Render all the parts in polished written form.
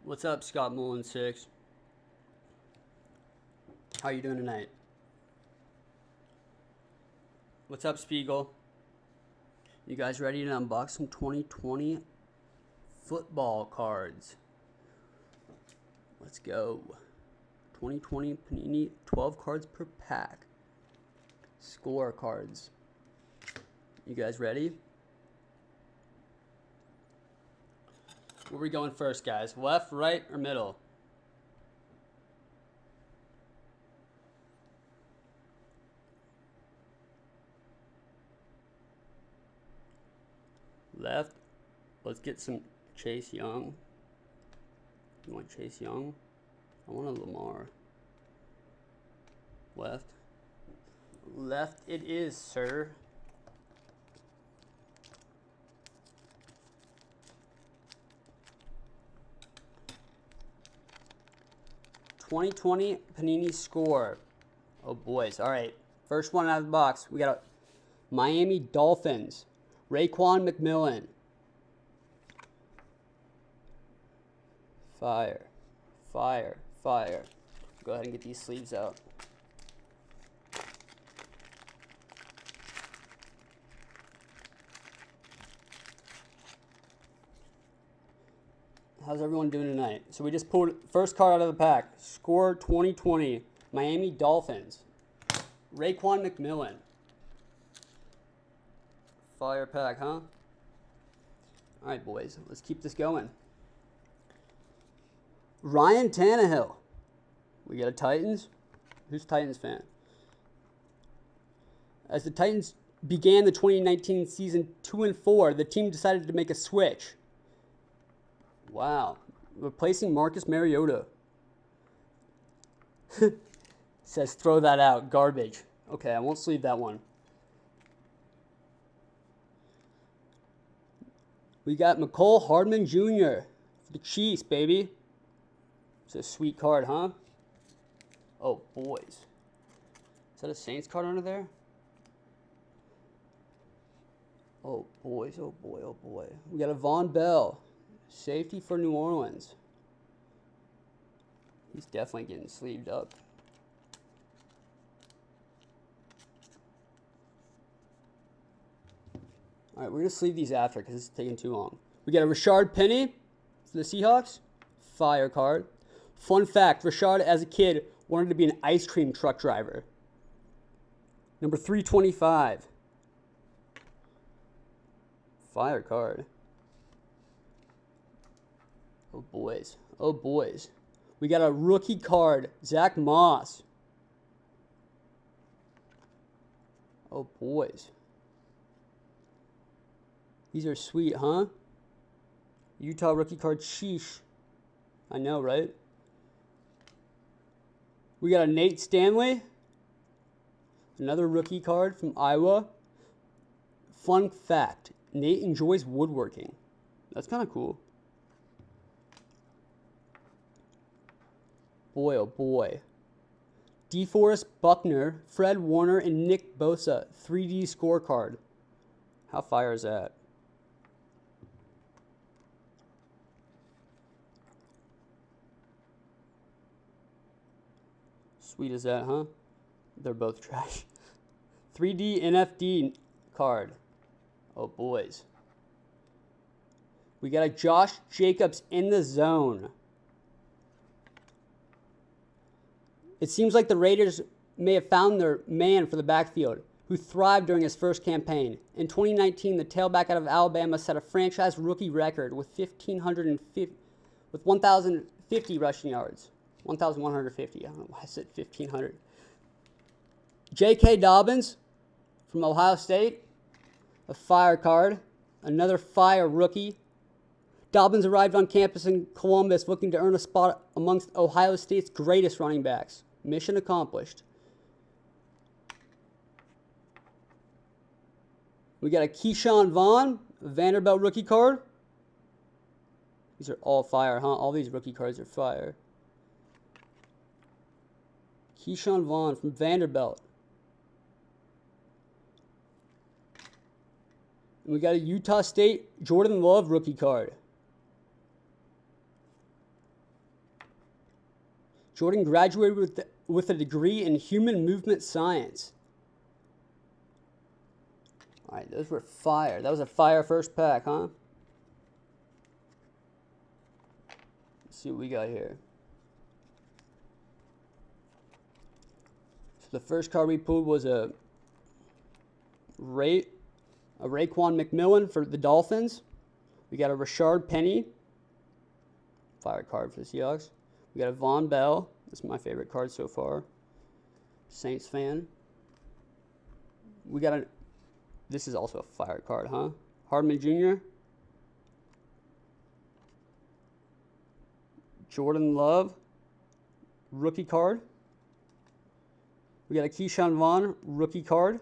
What's up, Scott Mullen 6? How you doing tonight? What's up, Spiegel? You guys ready to unbox some 2020 football cards? Let's go. 2020 Panini, 12 cards per pack. Score cards. You guys ready? Where are we going first, guys? Left, right, or middle? Left. Let's get some Chase Young. You want Chase Young? I want a Lamar. Left. Left it is, sir. '20 Panini score. Oh, boys. All right. First one out of the box. We got a Miami Dolphins. Raekwon McMillan. Fire. Fire. Fire. Go ahead and get these sleeves out. How's everyone doing tonight? So we just pulled first card out of the pack. Score 2020. Miami Dolphins. Raekwon McMillan. Fire pack, huh? Alright, boys. Let's keep this going. Ryan Tannehill. We got a Titans. Who's Titans fan? As the Titans began the 2019 season 2-4, the team decided to make a switch. Wow. Replacing Marcus Mariota. Says throw that out. Garbage. Okay, I won't sleeve that one. We got Nicole Hardman Jr. for the Chiefs, baby. It's a sweet card, huh? Oh, boys. Is that a Saints card under there? Oh, boys. Oh, boy. Oh, boy. We got a Vaughn Bell. Safety for New Orleans. He's definitely getting sleeved up. All right, we're going to sleeve these after because it's taking too long. We got a Rashard Penny for the Seahawks. Fire card. Fun fact, Rashard, as a kid, wanted to be an ice cream truck driver. Number 325. Fire card. Oh, boys. Oh, boys. We got a rookie card. Zach Moss. Oh, boys. These are sweet, huh? Utah rookie card. Sheesh. I know, right? We got a Nate Stanley. Another rookie card from Iowa. Fun fact. Nate enjoys woodworking. That's kind of cool. Boy, oh boy. DeForest Buckner, Fred Warner, and Nick Bosa. 3D scorecard. How fire is that? Sweet as that, huh? They're both trash. 3D NFD card. Oh, boys. We got a Josh Jacobs in the zone. It seems like the Raiders may have found their man for the backfield, who thrived during his first campaign. In 2019, the tailback out of Alabama set a franchise rookie record with 1,050 rushing yards. 1,150. I don't know why I said 1,500. J.K. Dobbins from Ohio State. A fire card. Another fire rookie. Dobbins arrived on campus in Columbus looking to earn a spot amongst Ohio State's greatest running backs. Mission accomplished. We got a Keyshawn Vaughn, a Vanderbilt rookie card. These are all fire, huh? All these rookie cards are fire. Keyshawn Vaughn from Vanderbilt. And we got a Utah State Jordan Love rookie card. Jordan graduated with a degree in human movement science. All right, those were fire. That was a fire first pack, huh? Let's see what we got here. So the first card we pulled was a Raekwon McMillan for the Dolphins. We got a Rashard Penny. Fire card for the Seahawks. We got a Vaughn Bell. That's my favorite card so far. Saints fan. We got a... This is also a fire card, huh? Hardman Jr. Jordan Love. Rookie card. We got a Keyshawn Vaughn rookie card.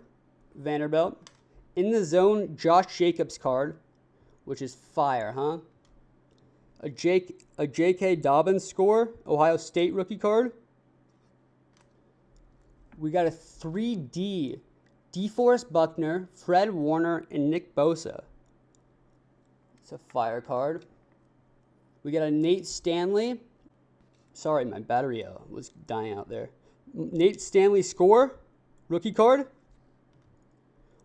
Vanderbilt. In the zone, Josh Jacobs card, which is fire, huh? A J.K. Dobbins score, Ohio State rookie card. We got a 3D, DeForest Buckner, Fred Warner, and Nick Bosa. It's a fire card. We got a Nate Stanley. Sorry, my battery was dying out there. Nate Stanley score, rookie card.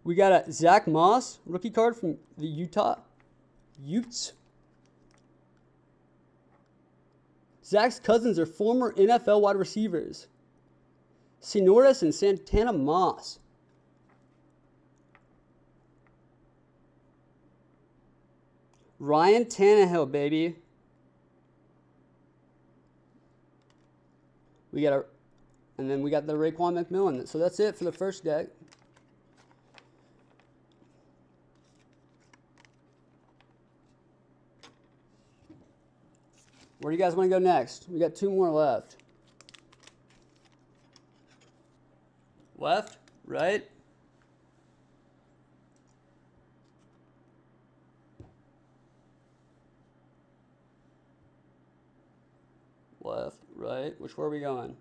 We got a Zach Moss rookie card from the Utah Utes. Zach's cousins are former NFL wide receivers, Sonoris and Santana Moss. Ryan Tannehill, baby. And then we got the Raekwon McMillan. So that's it for the first deck. Where do you guys want to go next? We got 2 more left. Left? Right? Left, right. Which way are we going?